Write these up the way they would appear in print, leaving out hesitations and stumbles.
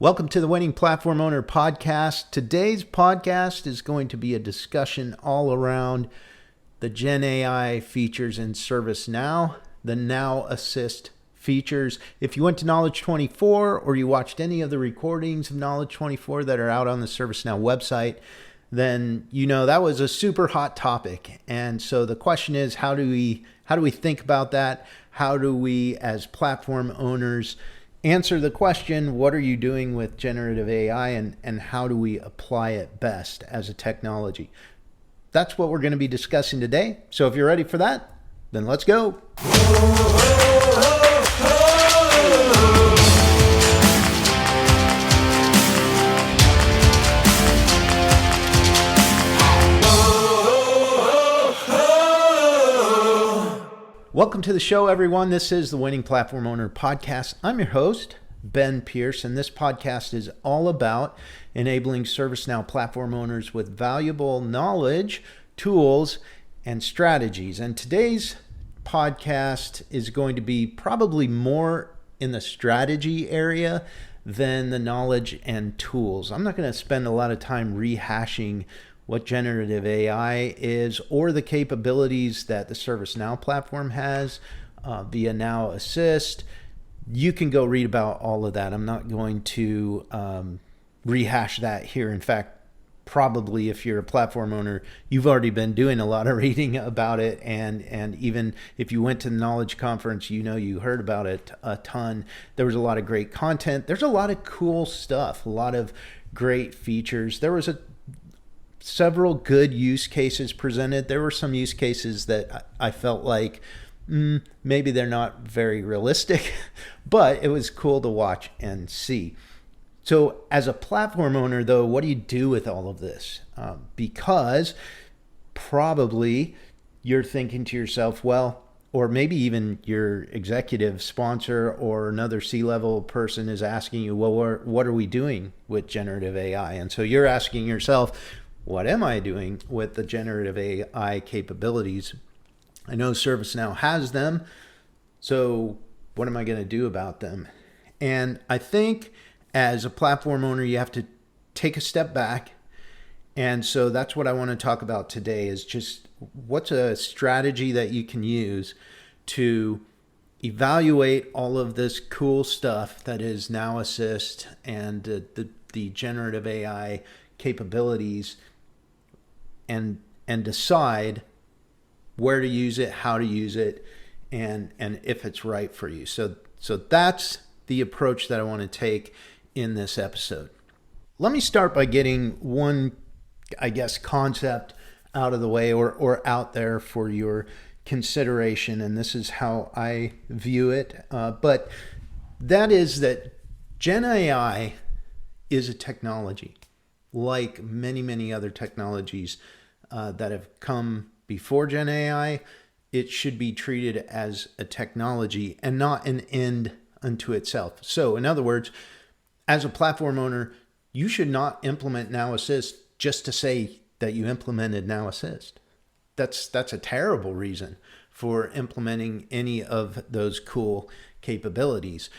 Welcome to the Winning Platform Owner Podcast. Today's podcast is going to be a discussion all around the GenAI features in ServiceNow, the Now Assist features. If you went to Knowledge 24 or you watched any of the recordings of Knowledge 24 that are out on the ServiceNow website, then you know that was a super hot topic. And so the question is, how do we think about that? How do we, as platform owners, answer the question, what are you doing with generative AI and how do we apply it best as a technology? That's what we're going to be discussing today. So if you're ready for that, then let's go. Welcome to the show, everyone. This is the Winning Platform Owner Podcast. I'm your host, Ben Pierce, and this podcast is all about enabling ServiceNow platform owners with valuable knowledge, tools, and strategies. And today's podcast is going to be probably more in the strategy area than the knowledge and tools. I'm not going to spend a lot of time rehashing what generative AI is or the capabilities that the ServiceNow platform has via Now Assist. You can go read about all of that. I'm not going to rehash that here. In fact, probably if you're a platform owner, you've already been doing a lot of reading about it. And even if you went to the Knowledge Conference, you heard about it a ton. There was a lot of great content. There's a lot of cool stuff, a lot of great features. There was several good use cases presented. There were some use cases that I felt like maybe they're not very realistic, but it was cool to watch and see. So as a platform owner, though, what do you do with all of this? Because probably you're thinking to yourself, well, or maybe even your executive sponsor or another C-level person is asking you, well, what are we doing with generative AI? And so you're asking yourself, what am I doing with the generative AI capabilities? I know ServiceNow has them, so what am I going to do about them? And I think as a platform owner, you have to take a step back. And so that's what I want to talk about today is just what's a strategy that you can use to evaluate all of this cool stuff that is Now Assist and the generative AI capabilities and decide where to use it, how to use it, and if it's right for you. So that's the approach that I want to take in this episode. Let me start by getting one, concept out of the way or out there for your consideration, and this is how I view it. But that is that GenAI is a technology, like many, many other technologies that have come before GenAI. It should be treated as a technology and not an end unto itself. So in other words, as a platform owner, you should not implement Now Assist just to say that you implemented Now Assist. That's a terrible reason for implementing any of those cool capabilities.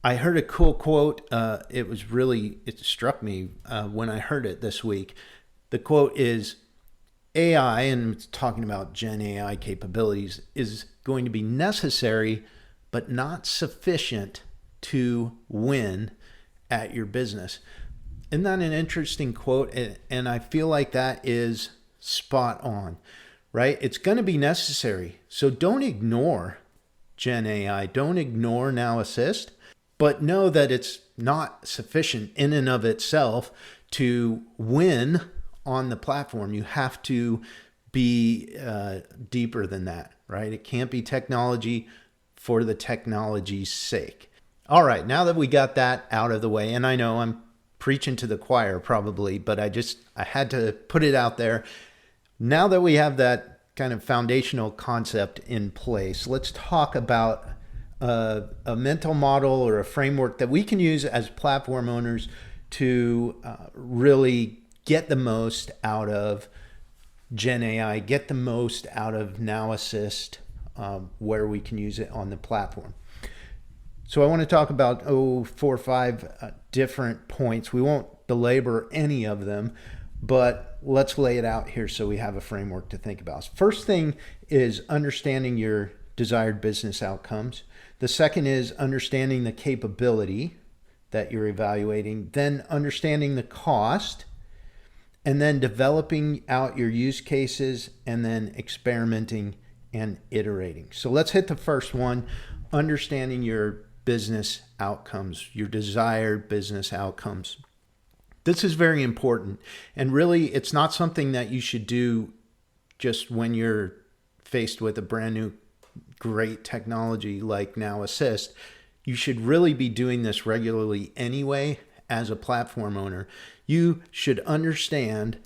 I heard a cool quote. It struck me when I heard it this week. The quote is, AI, and it's talking about Gen AI capabilities, is going to be necessary, but not sufficient to win at your business. Isn't that an interesting quote? And I feel like that is spot on, right? It's going to be necessary. So don't ignore Gen AI. Don't ignore Now Assist. But know that it's not sufficient in and of itself to win on the platform. You have to be deeper than that, right? It can't be technology for the technology's sake. All right, now that we got that out of the way, and I know I'm preaching to the choir probably, but I had to put it out there. Now that we have that kind of foundational concept in place, let's talk about a mental model or a framework that we can use as platform owners to really get the most out of Gen AI, get the most out of Now Assist, where we can use it on the platform. So I want to talk about, 4 or 5 different points. We won't belabor any of them, but let's lay it out here so we have a framework to think about. First thing is understanding your desired business outcomes. The second is understanding the capability that you're evaluating, then understanding the cost, and then developing out your use cases, and then experimenting and iterating. So let's hit the first one, understanding your business outcomes, your desired business outcomes. This is very important. And really, it's not something that you should do just when you're faced with a brand new great technology like Now Assist. You should really be doing this regularly anyway as a platform owner. You should understand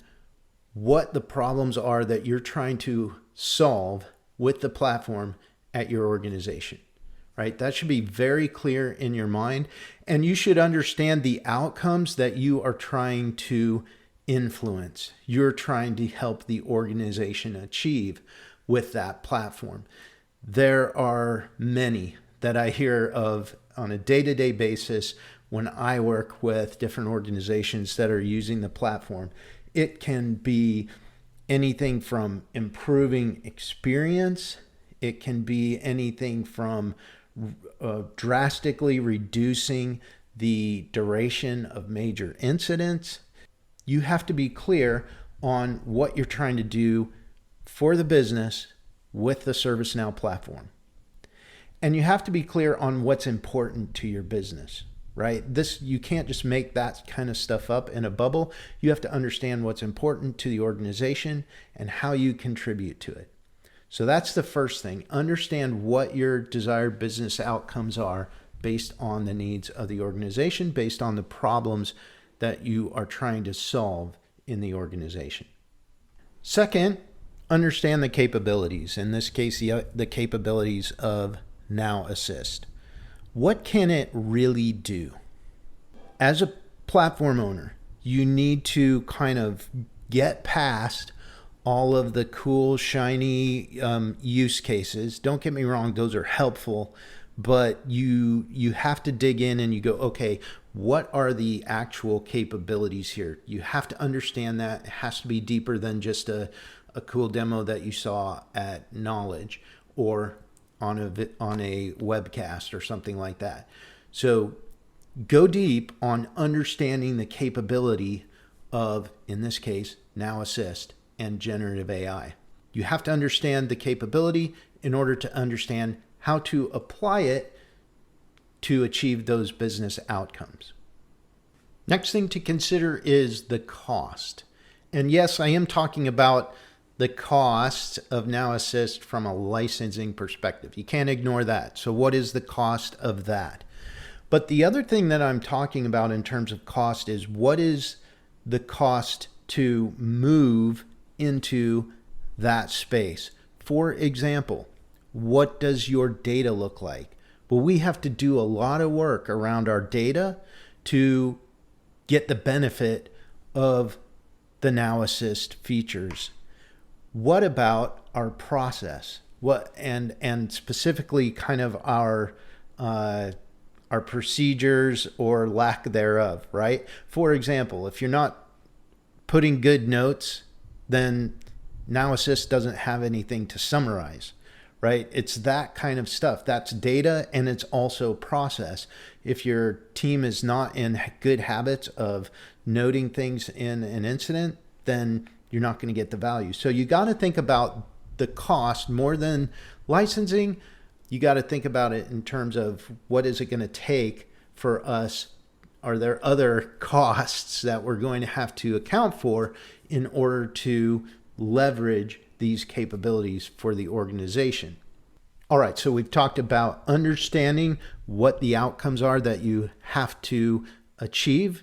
what the problems are that you're trying to solve with the platform at your organization, right? That should be very clear in your mind. And you should understand the outcomes that you are trying to influence. You're trying to help the organization achieve with that platform. There are many that I hear of on a day-to-day basis when I work with different organizations that are using the platform. It can be anything from improving experience. It can be anything from drastically reducing the duration of major incidents. You have to be clear on what you're trying to do for the business with the ServiceNow platform. And you have to be clear on what's important to your business, right? You can't just make that kind of stuff up in a bubble. You have to understand what's important to the organization and how you contribute to it. So that's the first thing. Understand what your desired business outcomes are based on the needs of the organization, based on the problems that you are trying to solve in the organization. Second, understand the capabilities. In this case, the capabilities of Now Assist. What can it really do? As a platform owner, you need to kind of get past all of the cool, shiny use cases. Don't get me wrong, those are helpful, but you have to dig in and you go, okay, what are the actual capabilities here? You have to understand that. It has to be deeper than just a cool demo that you saw at Knowledge or on a webcast or something like that. So go deep on understanding the capability of, in this case, Now Assist and generative AI. You have to understand the capability in order to understand how to apply it to achieve those business outcomes. Next thing to consider is the cost. And yes, I am talking about the cost of Now Assist from a licensing perspective. You can't ignore that. So what is the cost of that? But the other thing that I'm talking about in terms of cost is what is the cost to move into that space? For example, what does your data look like? Well, we have to do a lot of work around our data to get the benefit of the Now Assist features. What about our process? And specifically kind of our procedures or lack thereof, right? For example, if you're not putting good notes, then Now Assist doesn't have anything to summarize, right? It's that kind of stuff. That's data and it's also process. If your team is not in good habits of noting things in an incident, then you're not going to get the value. So you got to think about the cost more than licensing. You got to think about it in terms of what is it going to take for us? Are there other costs that we're going to have to account for in order to leverage these capabilities for the organization? All right, so we've talked about understanding what the outcomes are that you have to achieve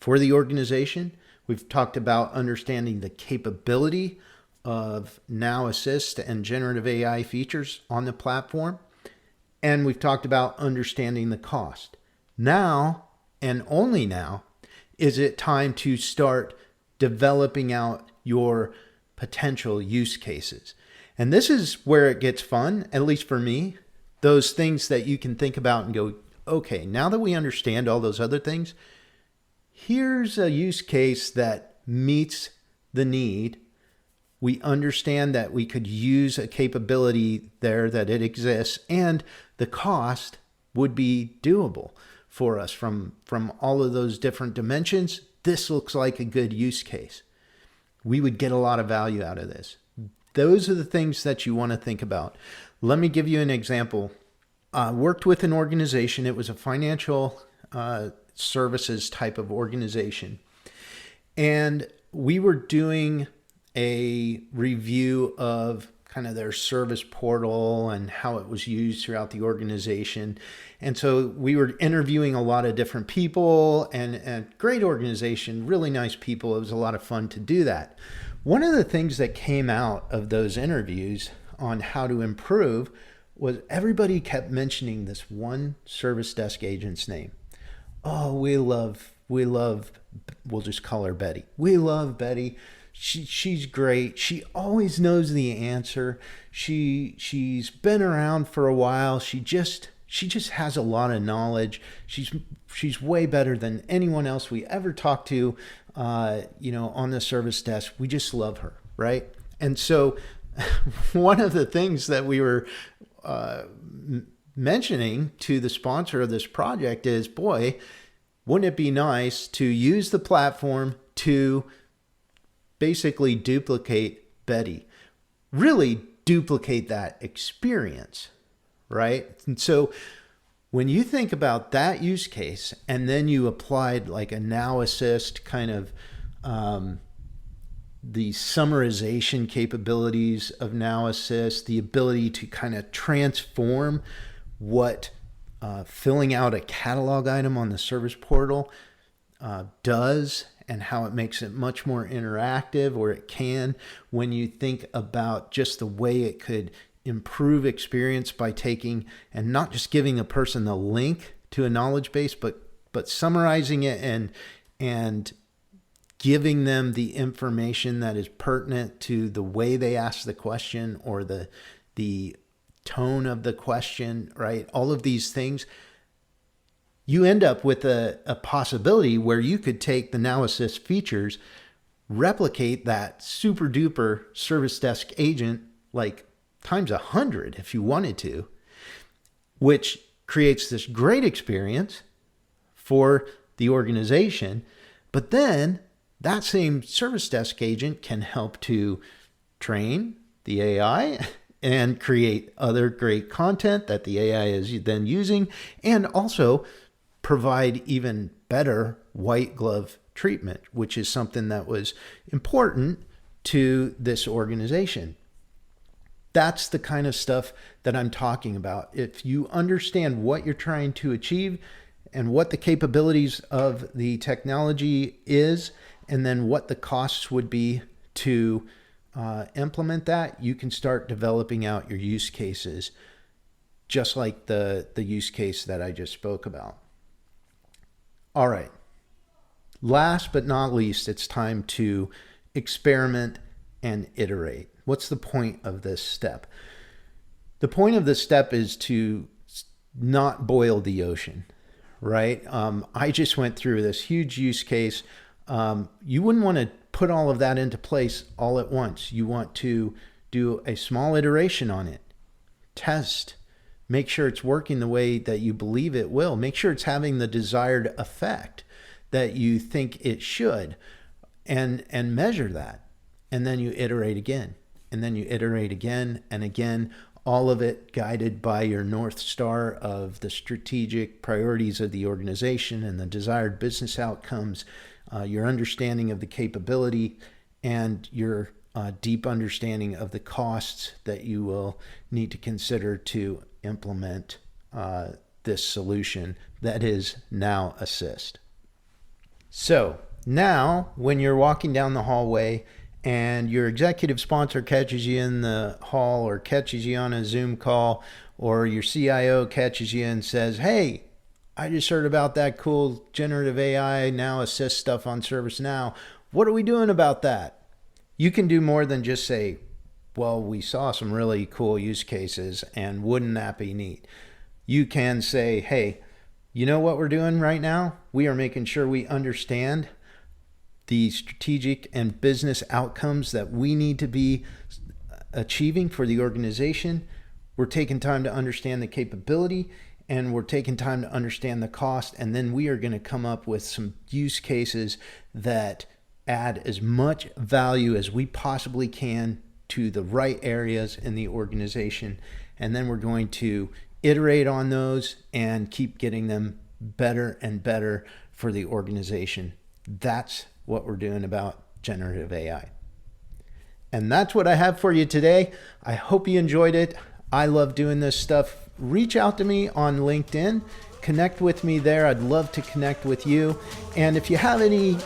for the organization. We've talked about understanding the capability of Now Assist and generative AI features on the platform. And we've talked about understanding the cost. Now, and only now, is it time to start developing out your potential use cases. And this is where it gets fun, at least for me. those things that you can think about and go, okay, now that we understand all those other things, here's a use case that meets the need. We understand that we could use a capability there, that it exists, and the cost would be doable for us from all of those different dimensions. This looks like a good use case. We would get a lot of value out of this. Those are the things that you want to think about. Let me give you an example. I worked with an organization. It was a financial services type of organization. And we were doing a review of kind of their service portal and how it was used throughout the organization. And so we were interviewing a lot of different people, and great organization, really nice people. It was a lot of fun to do that. One of the things that came out of those interviews on how to improve was everybody kept mentioning this one service desk agent's name. Oh, we love, we'll just call her Betty. We love Betty. She's great. She always knows the answer. She's been around for a while. She just has a lot of knowledge. She's way better than anyone else we ever talked to, on the service desk. We just love her, right? And so one of the things that we were mentioning to the sponsor of this project is, boy, wouldn't it be nice to use the platform to basically duplicate Betty, really duplicate that experience, right? And so when you think about that use case, and then you applied like a Now Assist kind of the summarization capabilities of Now Assist, the ability to kind of transform what filling out a catalog item on the service portal does, and how it makes it much more interactive, or it can, when you think about just the way it could improve experience by taking and not just giving a person the link to a knowledge base, but summarizing it and giving them the information that is pertinent to the way they ask the question, or the tone of the question, right? All of these things, you end up with a possibility where you could take the Now Assist features, replicate that super duper service desk agent like times 100 if you wanted to, which creates this great experience for the organization. But then that same service desk agent can help to train the AI and create other great content that the AI is then using, and also provide even better white glove treatment, which is something that was important to this organization. That's the kind of stuff that I'm talking about. If you understand what you're trying to achieve and what the capabilities of the technology is, and then what the costs would be to implement that, you can start developing out your use cases, just like the use case that I just spoke about. All right. Last but not least, it's time to experiment and iterate. What's the point of this step? The point of this step is to not boil the ocean, right? I just went through this huge use case. You wouldn't want to put all of that into place all at once. You want to do a small iteration on it, test, make sure it's working the way that you believe it will, make sure it's having the desired effect that you think it should, and measure that. And then you iterate again, and then you iterate again and again, all of it guided by your North Star of the strategic priorities of the organization and the desired business outcomes, your understanding of the capability, and your deep understanding of the costs that you will need to consider to implement this solution that is Now Assist. So now when you're walking down the hallway and your executive sponsor catches you in the hall, or catches you on a Zoom call, or your CIO catches you and says, hey, I just heard about that cool generative AI Now Assist stuff on ServiceNow. What are we doing about that? You can do more than just say, well, we saw some really cool use cases, and wouldn't that be neat? You can say, hey, you know what we're doing right now? We are making sure we understand the strategic and business outcomes that we need to be achieving for the organization. We're taking time to understand the capability, and we're taking time to understand the cost, and then we are going to come up with some use cases that add as much value as we possibly can to the right areas in the organization. And then we're going to iterate on those and keep getting them better and better for the organization. That's what we're doing about generative AI. And that's what I have for you today. I hope you enjoyed it. I love doing this stuff. Reach out to me on LinkedIn. Connect with me there. I'd love to connect with you. And if you have any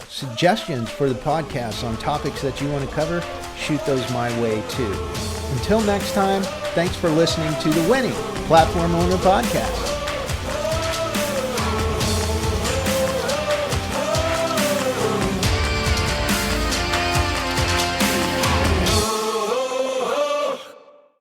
suggestions for the podcast on topics that you want to cover, shoot those my way too. Until next time, thanks for listening to the Winning Platform Owner Podcast.